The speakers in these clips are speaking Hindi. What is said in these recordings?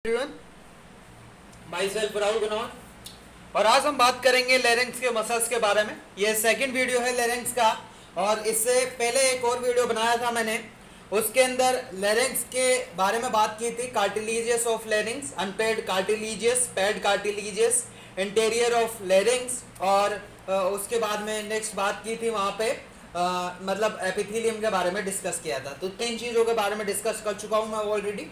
माई सेल्फ राहुल गनौर और आज हम बात करेंगे लेरिंग्स के मसल्स के बारे में। ये सेकंड वीडियो है लेरिंग्स का और इससे पहले एक और वीडियो बनाया था मैंने, उसके अंदर लेरिंग्स के बारे में बात की थी। Cartilages of larynx, unpaired cartilages, paired cartilages, interior of larynx और उसके बाद में नेक्स्ट बात की थी वहाँ पे मतलब एपिथेलियम के बारे में डिस्कस किया था। तो 3 चीज़ों के बारे में डिस्कस कर चुका हूँ मैं ऑलरेडी।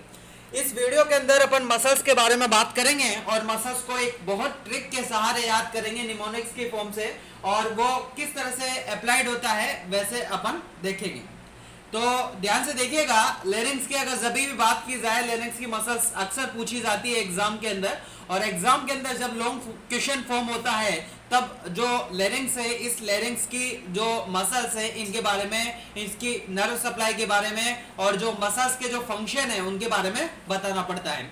इस वीडियो के अंदर अपन मसल्स के बारे में बात करेंगे और मसल्स को एक बहुत ट्रिक के सहारे याद करेंगे निमोनिक्स की फॉर्म से, और वो किस तरह से अप्लाइड होता है वैसे अपन देखेंगे। तो ध्यान से देखिएगा, लेरिंग्स की अगर जब भी बात की जाए, लेरिंग्स की मसल्स अक्सर पूछी जाती है एग्जाम के अंदर, और एग्जाम के अंदर जब लॉन्ग क्वेश्चन फॉर्म होता है तब जो लेरिंग्स है, इस लेरिंग्स की जो मसल्स है इनके बारे में, इसकी नर्व सप्लाई के बारे में और जो मसल्स के जो फंक्शन है उनके बारे में बताना पड़ता है।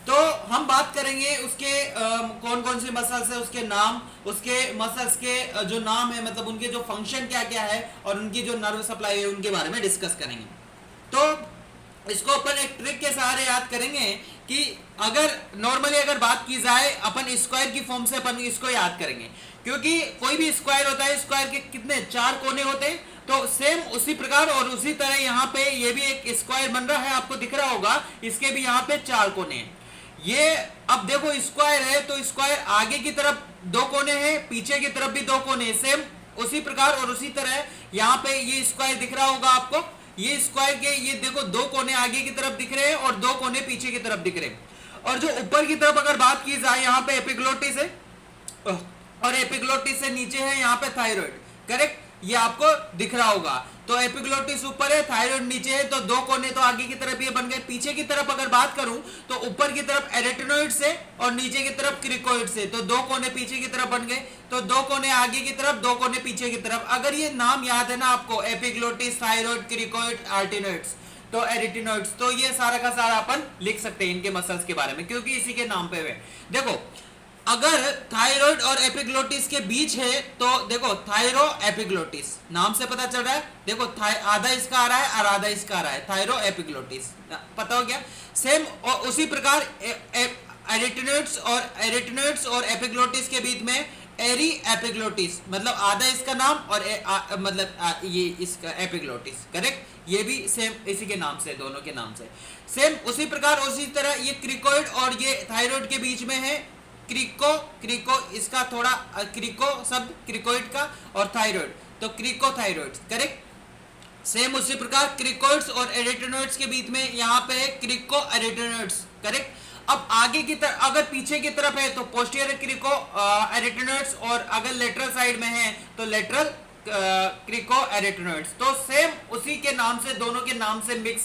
तो हम बात करेंगे उसके कौन कौन से मसल्स है, उसके नाम, उसके मसल्स के जो नाम है मतलब उनके जो फंक्शन क्या क्या है और उनकी जो नर्व सप्लाई है उनके बारे में डिस्कस करेंगे। तो इसको अपन एक ट्रिक के सहारे याद करेंगे कि अगर नॉर्मली अगर बात की जाए अपन स्क्वायर की फॉर्म से अपन इसको याद करेंगे, क्योंकि कोई भी स्क्वायर होता है, स्क्वायर के कितने 4 कोने होते हैं। तो सेम उसी प्रकार और उसी तरह यहाँ पे ये भी एक स्क्वायर बन रहा है, आपको दिख रहा होगा, इसके भी यहाँ पे 4 कोने हैं। ये अब देखो स्क्वायर है तो स्क्वायर आगे की तरफ 2 कोने हैं, पीछे की तरफ भी 2 कोने हैं। सेम उसी प्रकार और उसी तरह यहाँ पे ये स्क्वायर दिख रहा होगा आपको, ये स्क्वायर के ये देखो 2 कोने आगे की तरफ दिख रहे हैं और 2 कोने पीछे की तरफ दिख रहे हैं। और जो ऊपर की तरफ अगर बात की जाए, यहाँ पे एपिग्लोटिस है और एपिग्लोटिस से नीचे है यहाँ पे थायराइड, करेक्ट, ये आपको दिख रहा होगा। तो एपिग्लोटिस ऊपर है, थायराइड नीचे है, तो 2 कोने तो आगे की तरफ ये बन गए। पीछे की तरफ अगर बात करूं तो ऊपर की तरफ एरेटिनोइड्स है और नीचे की तरफ क्रिकोइड्स है, तो 2 कोने पीछे की तरफ बन गए। तो 2 कोने आगे की तरफ, 2 कोने पीछे की तरफ। अगर ये नाम याद है ना आपको, एपिग्लोटिस, थायराइड, क्रिकोइड, आर्टिनोइड्स, तो एरिटिनोइड्स, तो ये सारा का सारा अपन लिख सकते हैं इनके मसल्स के बारे में, क्योंकि इसी के नाम पे हुए। देखो अगर थायराइड और एपिग्लोटिस के बीच है तो देखो थायरो एपिग्लोटिस नाम से पता चल रहा है। देखो आधा इसका आ रहा है और आधा इसका आ रहा है, थायरो एपिग्लोटिस, पता हो गया। सेम और उसी प्रकार एरिटिनोइड्स और एपिग्लोटिस के बीच में एरी एपिग्लोटिस, मतलब आधा इसका नाम और मतलब ये इसका एपिग्लोटिस, करेक्ट, ये भी सेम इसी के नाम से, दोनों के नाम से सेम उसी प्रकार। उसी तरह ये क्रिकोइड और ये थायराइड के बीच में है क्रिको इसका थोड़ा क्रिको शब्द क्रिकोइड का और थायराइड, तो क्रिको थायराइड, करेक्ट। सेम उसी प्रकार क्रिकोइड्स और एरिटिनोइड्स के बीच में यहाँ पे है क्रिको एरिटिनोइड्स, करेक्ट। अब आगे की तरफ अगर पीछे की तरफ है तो पोस्टीरियर क्रिको एरिटिनोइड्स और अगर लेटरल साइड में है तो लेटरल क्रिको एरिटिनोइड्स। तो सेम उसी के नाम से, दोनों के नाम से मिक्स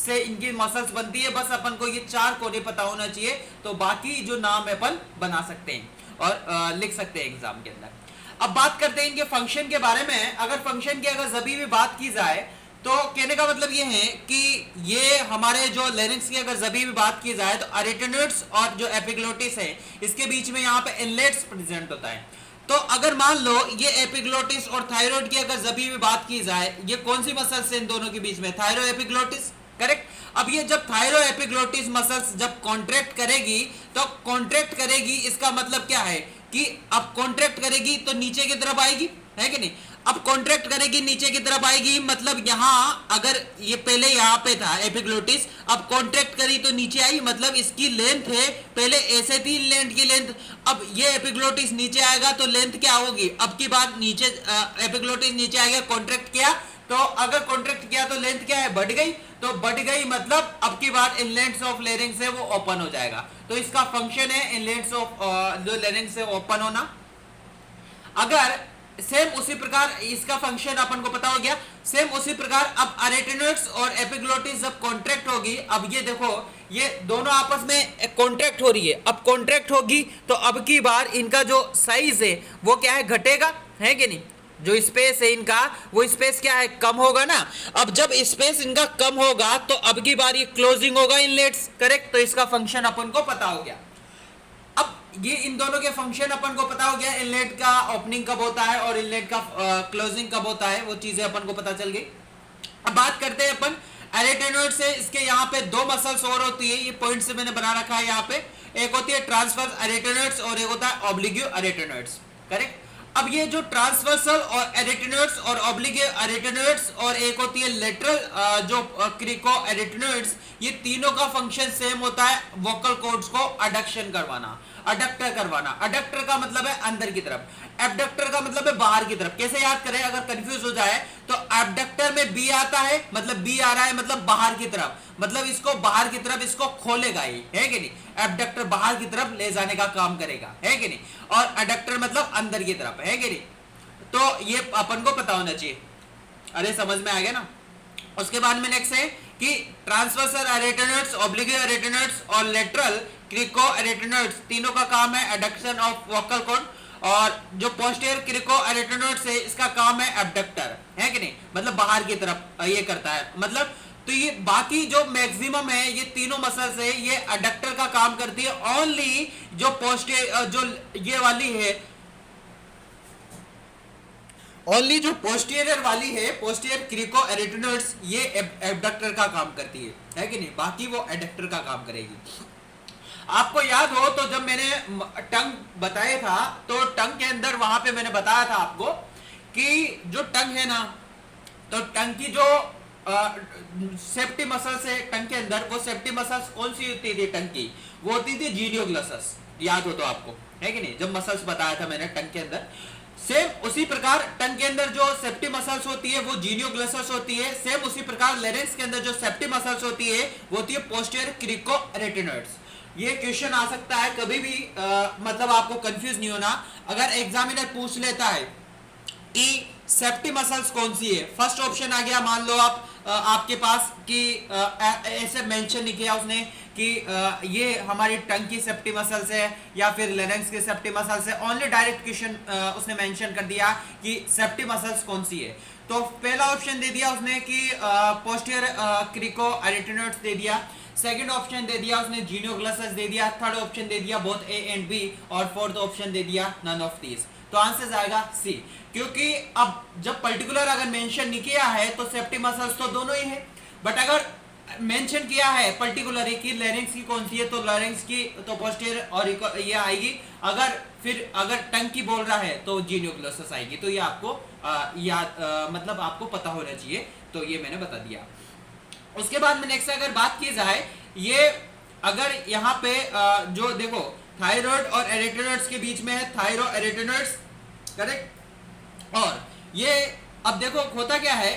से इनकी मसल्स बनती है। बस अपन को ये 4 कोने पता होना चाहिए, तो बाकी जो नाम है अपन बना सकते हैं और लिख सकते हैं एग्जाम के अंदर। अब बात करते हैं इनके फंक्शन के बारे में। अगर फंक्शन की अगर जब भी बात की जाए तो कहने का मतलब ये है कि ये हमारे जो लेरिंग्स की अगर जब भी बात की जाए तो एरिटिनोइड्स और जो एपिग्लोटिस है इसके बीच में यहाँ पे इनलेट्स प्रेजेंट होता है। तो अगर मान लो ये एपिग्लोटिस और थायराइड की अगर जब भी बात की जाए, ये कौन सी मसल्स है इन दोनों के बीच में, थायरो एपिग्लोटिस, करेक्ट। अब ये जब थायरो एपिग्लोटिस मसल्स जब कॉन्ट्रैक्ट करेगी तो कॉन्ट्रैक्ट करेगी, इसका मतलब क्या है कि अब कॉन्ट्रैक्ट करेगी तो नीचे की तरफ आएगी, है कि नहीं। अब कॉन्ट्रैक्ट करेगी नीचे की तरफ आएगी, मतलब यहाँ अगर ये पहले यहाँ पे था एपिग्लोटिस, अब कॉन्ट्रैक्ट करी तो नीचे आई, मतलब इसकी लेंथ है, पहले ऐसे थी लेंथ की लेंथ, अब ये एपिग्लोटिस नीचे आएगा तो लेंथ क्या होगी, अब की बात नीचे एपिग्लोटिस नीचे आएगा, कॉन्ट्रैक्ट किया तो अगर कॉन्ट्रैक्ट किया तो लेंथ क्या है, बढ़ गई, तो बढ़ गई मतलब अब की बात इनलेट्स ऑफ लेरिंग्स है वो ओपन हो जाएगा। तो इसका फंक्शन है इनलेट्स ऑफ जो लेरिंग्स है ओपन होना। अगर सेम उसी प्रकार इसका फंक्शन अपन को पता हो गया, सेम उसी प्रकार अब एरिटिनोइड्स और एपिग्लोटिस जब कॉन्ट्रैक्ट होगी, अब ये देखो ये दोनों आपस में कॉन्ट्रैक्ट हो रही है, अब कॉन्ट्रैक्ट होगी तो अब की बार इनका जो साइज है वो क्या है, घटेगा, है कि नहीं। जो स्पेस है इनका वो स्पेस क्या है, कम होगा ना। अब जब स्पेस इनका कम होगा तो अब की बार ये क्लोजिंग होगा इनलेट्स, करेक्ट। तो इसका फंक्शन अपन को पता हो गया। अब ये इन दोनों के फंक्शन अपन को पता हो गया, इनलेट का ओपनिंग कब होता है और इनलेट का क्लोजिंग कब होता है, वो चीजें अपन को पता चल गई। अब बात करते हैं अपन एरिटेनॉइड से इसके यहाँ पे दो मसल्स और होती है, ये पॉइंट से मैंने बना रखा है यहाँ पे। एक होती है ट्रांसवर्स एरिटेनॉइड्स और एक होता है ऑब्लिक्यू एरिटेनॉइड्स, करेक्ट। अब ये जो ट्रांसवर्सल और एरिटेनॉइड्स और ऑब्लिक्यू एरिटेनॉइड्स और एक होती है लेटरल जो क्रिको एरिटेनॉइड्स, ये तीनों का फंक्शन सेम होता है, वोकल कॉर्ड्स को अडक्शन करवाना, अडक्टर करवाना। अडक्टर का मतलब है अंदर की तरफ, एबडक्टर का मतलब है बाहर की तरफ। कैसे याद करें अगर कंफ्यूज हो जाए तो, एबडक्टर में बी आता है, मतलब बी आ रहा है मतलब बाहर की तरफ, मतलब इसको बाहर की तरफ इसको खोलेगा ही, है कि नहीं। एबडक्टर बाहर की तरफ ले जाने का काम करेगा, है कि नहीं, और एडक्टर मतलब अंदर की तरफ, है कि नहीं। तो ये अपन को पता होना चाहिए। अरे समझ में आ गया ना। उसके बाद में नेक्स्ट है कि ट्रांसवर्सल एरिटेनॉइड्स, ऑब्लिक्यू एरिटेनॉइड्स और लेटरल क्रिको एरिटेनॉइड्स तीनों का काम है एडक्शन ऑफ वोकल कॉर्ड, और जो पोस्टीरियर क्रिको एरिटेनॉइड्स है इसका काम है एबडक्टर, है कि नहीं, मतलब बाहर की तरफ ये करता है, मतलब। तो ये बाकी जो मैक्सिमम है ये तीनों मसल्स है ये एडक्टर का काम करती है। ओनली जो पोस्टीरियर जो ये वाली है, ओनली जो पोस्टीरियर वाली है, पोस्टीरियर क्रिको एरिटेनॉइड्स, ये एबडक्टर का काम करती है कि नहीं, बाकी वो एडक्टर का काम करेगी। आपको याद हो तो जब मैंने टंग बताया था तो टंग के अंदर वहां पे मैंने बताया था आपको कि जो टंग है ना, तो टंग की जो सेफ्टी मसल्स है टंग के अंदर, वो सेफ्टी मसल्स कौन सी होती थी टंग की, वो होती थी जीनियोग्लॉसस। याद हो तो आपको, है कि नहीं, जब मसल्स बताया था मैंने टंग के अंदर। सेम उसी प्रकार टंग के अंदर जो सेफ्टी मसल्स होती है वो जीनियोग्लॉसस होती है। सेम उसी प्रकार लेरिंक्स के अंदर जो सेफ्टी मसल्स होती है वो होती है पोस्टीरियर क्रिको एरिटेनॉइड्स। ये क्वेश्चन आ सकता है कभी भी, मतलब आपको कंफ्यूज नहीं होना। अगर एग्जामिनर पूछ लेता है कि सेफ्टी मसल्स कौन सी है, फर्स्ट ऑप्शन आ गया, मान लो आप आपके पास कि ऐसे मेंशन नहीं किया उसने कि ये हमारी टंग की सेफ्टी मसल्स है या फिर लेरिंक्स की सेफ्टी मसल्स है, ओनली डायरेक्ट क्वेश्चन उसने मेंशन कर दिया कि सेफ्टी मसल्स कौन सी है। तो पहला ऑप्शन दे दिया उसने कि पोस्टीरियर क्रिको एरिटेनॉइड्स दे दिया, सेकंड ऑप्शन दे दिया उसने जीनियोग्लॉसस दे दिया, थर्ड ऑप्शन दे दिया बोथ ए एंड बी, और फोर्थ ऑप्शन दे दिया नन ऑफ दीज। तो आंसर आएगा सी, क्योंकि अब जब पर्टिकुलर अगर मेंशन नहीं किया है तो सेफ्टी मसल्स तो दोनों ही है, बट अगर मेंशन किया है पर्टिकुलर कि लेरिंक्स की कौन सी है तो लेरिंक्स की तो पोस्टीरियर और ये आएगी, अगर टंग की बोल रहा है तो जीनियोग्लॉसस आएगी। तो ये आपको मतलब आपको पता होना चाहिए, तो ये मैंने बता दिया। उसके बाद में नेक्स्ट अगर बात की जाए, ये अगर यहाँ पे जो देखो थायराइड और एरिटेनॉइड्स के बीच में है थायरो एरिटेनॉइड्स, करेक्ट। और ये अब देखो होता क्या है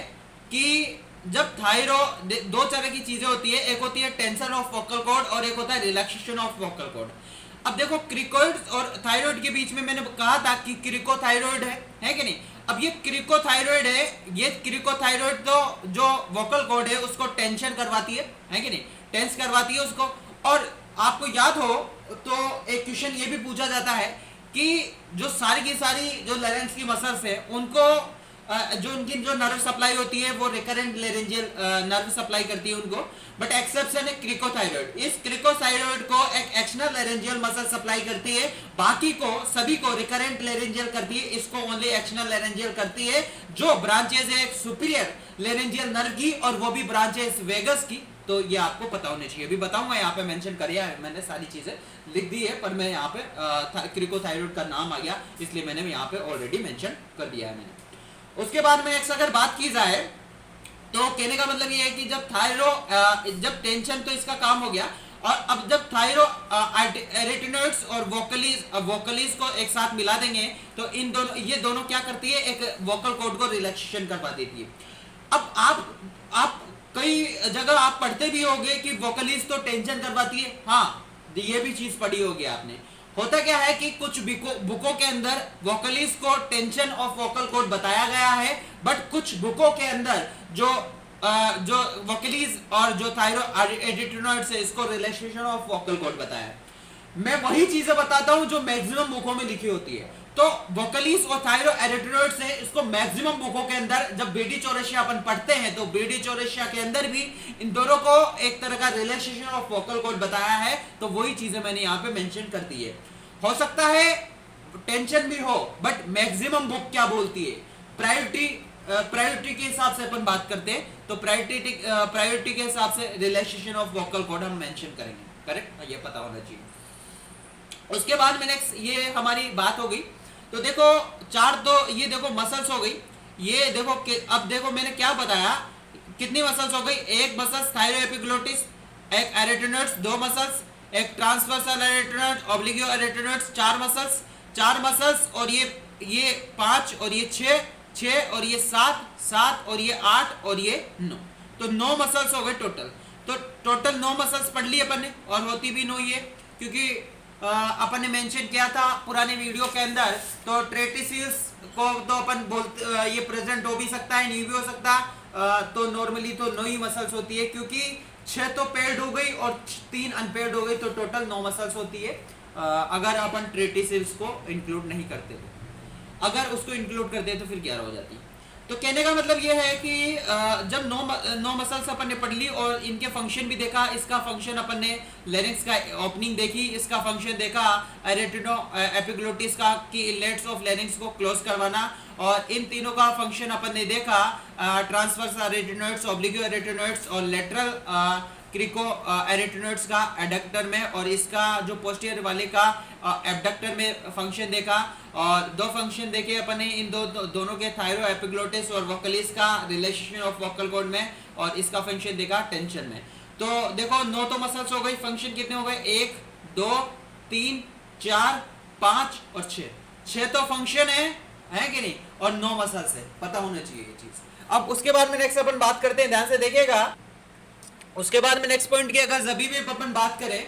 कि जब थायरो, दो तरह की चीजें होती है, एक होती है टेंशन ऑफ वोकल कॉर्ड और एक होता है रिलैक्सेशन ऑफ वोकल कॉर्ड। अब देखो क्रिकोइड्स और थायराइड के बीच में मैंने कहा था कि क्रिकोथायराइड है कि नहीं। अब ये क्रिकोथायराइड है, ये क्रिकोथायराइड तो जो वोकल कॉर्ड है उसको टेंशन करवाती है कि नहीं, टेंस करवाती है उसको। और आपको याद हो तो एक क्वेश्चन ये भी पूछा जाता है कि जो सारी की सारी जो लेरिंक्स की मसल्स है उनको जो उनकी जो नर्व सप्लाई होती है वो रिकरेंट लेरेंजियल नर्व सप्लाई करती है उनको, बट एक्सेप्शन है क्रिकोथायराइड। इस क्रिकोथायराइड को एक एक्सटर्नल लेरेंजियल मसल सप्लाई करती है, बाकी को सभी को रिकरेंट लेरेंजियल करती है, इसको ओनली एक्सटर्नल लेरेंजियल करती है। जो ब्रांचेज है एक सुपीरियर लेरेंजियल नर्व की और वो भी ब्रांचेज वेगस की। तो ये आपको पता होने चाहिए, अभी बताऊंगा, यहाँ पे मेंशन किया है मैंने, सारी चीजें लिख दी है, पर मैं यहाँ पे क्रिकोथायराइड का नाम आ गया इसलिए मैंने यहाँ पे ऑलरेडी मेंशन कर दिया है मैंने। उसके बाद में अगर बात की जाए तो कहने का मतलब ये है कि जब टेंशन तो इसका काम हो गया, और अब जब थायरो एरिटेनॉइड्स और वोकलीज को एक साथ मिला देंगे तो ये दोनों क्या करती है, एक वोकल कॉर्ड को रिलैक्सेशन करवा देती है। अब आप कई जगह आप पढ़ते भी होंगे कि वोकलीज तो टेंशन करवाती है, हाँ ये भी चीज पढ़ी होगी आपने। होता क्या है कि कुछ बुकों के अंदर वोकलीज को टेंशन ऑफ वोकल कॉर्ड बताया गया है, बट कुछ बुकों के अंदर जो वोकलीज और जो थायरो एरिटेनॉइड्स है इसको रिलैक्सेशन ऑफ वोकल कॉर्ड बताया है। मैं वही चीजें बताता हूं जो मैक्सिमम बुकों में लिखी होती है। तो वोकलीज और थायरो एरिटेनॉइड्स है, इसको मैक्सिमम बुकों के अंदर जब बीडी चौरसिया अपन पढ़ते हैं तो बीडी चौरसिया के अंदर भी इन दोनों को एक तरह का रिलैक्सेशन ऑफ वोकल कॉर्ड बताया है। तो वही चीजें मैंने यहाँ पे मेंशन कर दी है। हो सकता है टेंशन भी हो, बट मैक्सिमम बुक क्या बोलती है, प्रायोरिटी प्रायोरिटी के हिसाब से अपन बात करते हैं, तो प्रायोरिटी के हिसाब से रिलैक्सेशन ऑफ वोकल कॉर्ड हम मेंशन करेंगे, करेक्ट, ये पता होना चाहिए। उसके बाद में नेक्स्ट ये हमारी बात हो गई, तो देखो चार, तो ये देखो मसल्स हो गई, ये देखो अब देखो मैंने क्या बताया, कितनी मसल्स हो गई, एक मसल्स थायरोएपिग्लोटिस, एक एरिटेनर्स, दो मसल्स, एक ट्रांसवर्सल एरिटेनर्स, ऑब्लिगो एरिटेनर्स, चार मसल्स, और ये 5 और ये 6 और ये 7 और ये 8 और ये 9, तो 9 मसल्स हो गए टोटल। तो टोटल 9 मसल्स पढ़ ली अपन ने, और होती भी 9 ही है, क्योंकि अपन ने मेंशन किया था पुराने वीडियो के अंदर, तो ट्रेटिसियस को तो अपन बोलते, ये प्रेजेंट हो भी सकता है, नहीं भी हो सकता, तो नॉर्मली तो 9 ही मसल्स होती है, क्योंकि 6 तो पेयर्ड हो गई और 3 अनपेयर्ड हो गई, तो टोटल 9 मसल्स होती है, अगर अपन ट्रेटिसियस को इंक्लूड नहीं करते तो। अगर उसको इंक्लूड करते हैं तो फिर 11 हो जाती है। तो कहने का मतलब ये है कि जब 9 मसल्स अपन ने पढ़ ली और इनके फंक्शन भी देखा, इसका फंक्शन अपन ने लेरिंक्स का ओपनिंग देखी, इसका फंक्शन देखा एरिटेनो एपिग्लोटिस का कि इनलेट्स ऑफ लेरिंक्स को क्लोज करवाना, और इन तीनों का फंक्शन अपन ने देखा ट्रांसवर्स एरिटेनोइड्स, ऑब्लिगो एरिटेनोइड्स और लेटरल क्रिको एरिटेनोइड्स का एडक्टर में, और इसका जो पोस्टीरियर वाले का एबडक्टर में फंक्शन देखा, और 2 फंक्शन देखे अपन ने इन दोनों के थायरो एपिग्लोटिस और वोकलिस का रिलेशनशिप ऑफ वोकल कॉर्ड में, और इसका फंक्शन देखा टेंशन में। तो देखो 9 तो मसल्स हो गई, फंक्शन कितने हो गए, 1 2 3 4 5 और 6 तो फंक्शन है कि नहीं, और 9 मसल्स है, पता होना चाहिए ये चीज। अब उसके बाद में नेक्स्ट अपन बात करते हैं, ध्यान से देखिएगा। उसके बाद में नेक्स्ट पॉइंट की अगर जबी में अपन बात करें,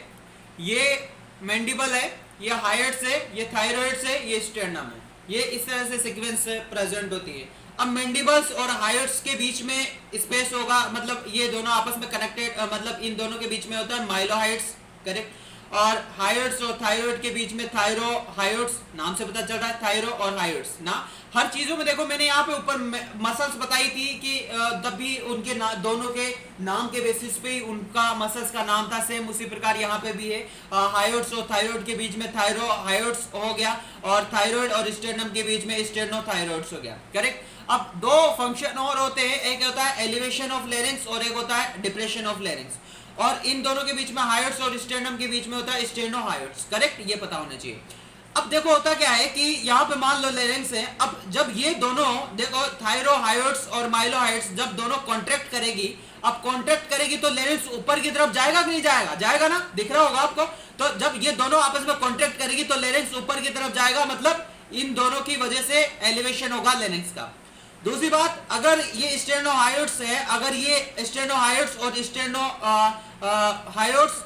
ये मैंडिबल है, ये हाइट्स है, ये थायराइड्स है, ये स्टेर्नम है, ये इस तरह से सीक्वेंस से प्रेजेंट होती है। अब मैंडिबल्स और हाइट्स के बीच में स्पेस होगा, मतलब ये दोनों आपस में कनेक्टेड, मतलब इन दोनों के बीच में होता है माइलोहाइड्स, करेक्ट, और हाइट्स और थायराइड के बीच में थायरो हाइट्स, नाम से पता चल रहा है थायरो और हाइट्स ना। हर चीजों में देखो मैंने यहाँ पे ऊपर मसल्स बताई थी कि तब भी उनके दोनों के नाम के बेसिस पे ही उनका मसल्स का नाम था, सेम उसी प्रकार यहाँ पे भी है। हाइट्स और थायराइड के बीच में थायरो हाइट्स हो गया, और थायराइड और स्टेर्नम के बीच में स्टेर्नोथायराइड्स हो गया, करेक्ट। अब 2 फंक्शन और होते हैं, एक होता है एलिवेशन ऑफ लेरिंक्स और एक होता है डिप्रेशन ऑफ लेरिंक्स, और इन दोनों के बीच में हाइट्स और स्टेर्नम के बीच में होता है स्टेर्नोहाइट्स, करेक्ट, ये पता होना चाहिए। अब देखो होता क्या है कि यहाँ पे मान लो लेरिंक्स है, अब जब ये दोनों देखो थायरोहाइट्स और माइलोहाइट्स जब दोनों कॉन्ट्रैक्ट करेगी, अब कॉन्ट्रैक्ट करेगी तो लेरिंक्स ऊपर की तरफ जाएगा कि नहीं जाएगा, जाएगा ना, दिख रहा होगा आपको। तो जब ये दोनों आपस में कॉन्ट्रैक्ट करेगी तो लेरिंक्स ऊपर की तरफ जाएगा, मतलब इन दोनों की वजह से एलिवेशन होगा लेरिंक्स का। दूसरी बात, अगर ये स्टेर्नोहाइट्स है, अगर ये स्टेर्नोहाइट्स और स्टेर्नोहाइट्स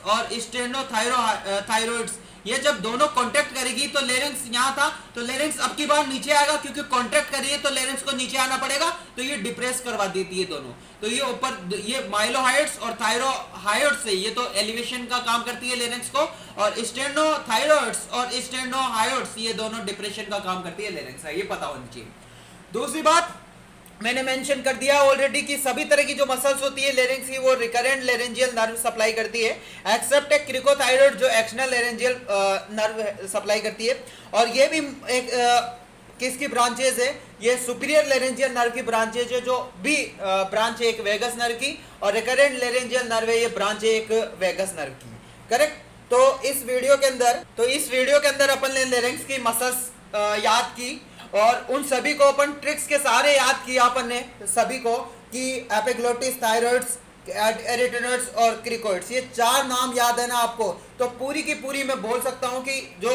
और स्टेर्नोथायरोइड्स ये जब दोनों कॉन्ट्रैक्ट करेगी तो लेरिंक्स यहाँ था, तो लेरिंक्स अब की बार नीचे आएगा, क्योंकि कॉन्ट्रैक्ट करिए तो लेरिंक्स को नीचे आना पड़ेगा, तो ये डिप्रेस करवा देती है दोनों। तो ये ऊपर, ये माइलोहाइट्स और थायरोहाइट्स है, ये तो एलिवेशन का काम करती है लेरिंक्स को, और स्टेर्नोथायरोइड्स और स्टेर्नोहाइट्स ये दोनों डिप्रेशन का काम करती है लेरिंक्स, ये पता होनी चाहिए। दूसरी बात मैंने मेंशन कर दिया ऑलरेडी कि सभी तरह की जो मसल्स होती है लेरिंक्स की वो रिकरेंट लेरेंजियल नर्व सप्लाई करती है, एक्सेप्ट एक क्रिकोथायरॉइड जो एक्सटर्नल लेरेंजियल नर्व सप्लाई करती है, और ये भी एक किसकी ब्रांचेज है, ये सुपीरियर लेरेंजियल नर्व की ब्रांचेज है, जो भी ब्रांच है एक वेगस नर्व की, और रिकरेंट लेरेंजियल नर्व है ये ब्रांच है एक वेगस नर्व की, करेक्ट। तो इस वीडियो के अंदर अपन ने लेरिंक्स की मसल्स याद की, और उन सभी को अपन ट्रिक्स के सारे याद किया अपन ने सभी को, कि एपिग्लोटिस, थायराइड्स, एरिटेनर्स और क्रिकोइड्स, ये 4 नाम याद है ना आपको, तो पूरी की पूरी मैं बोल सकता हूँ कि जो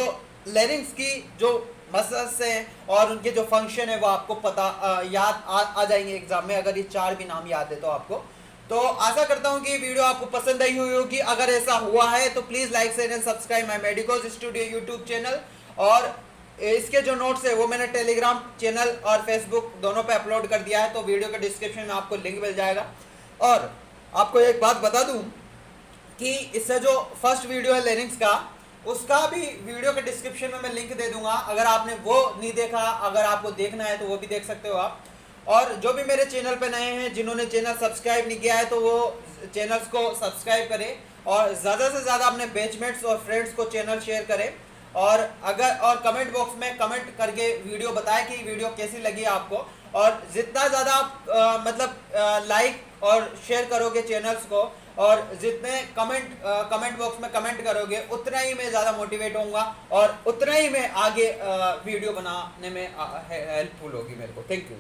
लेरिंक्स की जो मसल्स हैं और उनके जो फंक्शन है वो आपको पता याद आ जाएंगे एग्जाम में, अगर ये 4 भी नाम याद है तो आपको। तो आशा करता हूँ कि ये वीडियो आपको पसंद आई हुई होगी, अगर ऐसा हुआ है तो please like share and subscribe my medicos studio YouTube channel, और इसके जो नोट्स है वो मैंने टेलीग्राम चैनल और फेसबुक दोनों पे अपलोड कर दिया है, तो वीडियो के डिस्क्रिप्शन में आपको लिंक मिल जाएगा। और आपको एक बात बता दूं कि इससे जो फर्स्ट वीडियो है लेरिंक्स का, उसका भी वीडियो के डिस्क्रिप्शन में मैं लिंक दे दूंगा, अगर आपने वो नहीं देखा, अगर आपको देखना है तो वो भी देख सकते हो आप। और जो भी मेरे चैनल पे नए हैं, जिन्होंने चैनल सब्सक्राइब नहीं किया है, तो वो चैनल्स को सब्सक्राइब करें, और ज़्यादा से ज़्यादा अपने बैचमेट्स और फ्रेंड्स को चैनल शेयर करें, और अगर और कमेंट बॉक्स में कमेंट करके वीडियो बताएं कि वीडियो कैसी लगी आपको। और जितना ज़्यादा आप लाइक और शेयर करोगे चैनल्स को, और जितने कमेंट बॉक्स में कमेंट करोगे, उतना ही मैं ज़्यादा मोटिवेट होऊंगा और उतना ही मैं आगे वीडियो बनाने में हेल्पफुल होगी मेरे को। Thank you.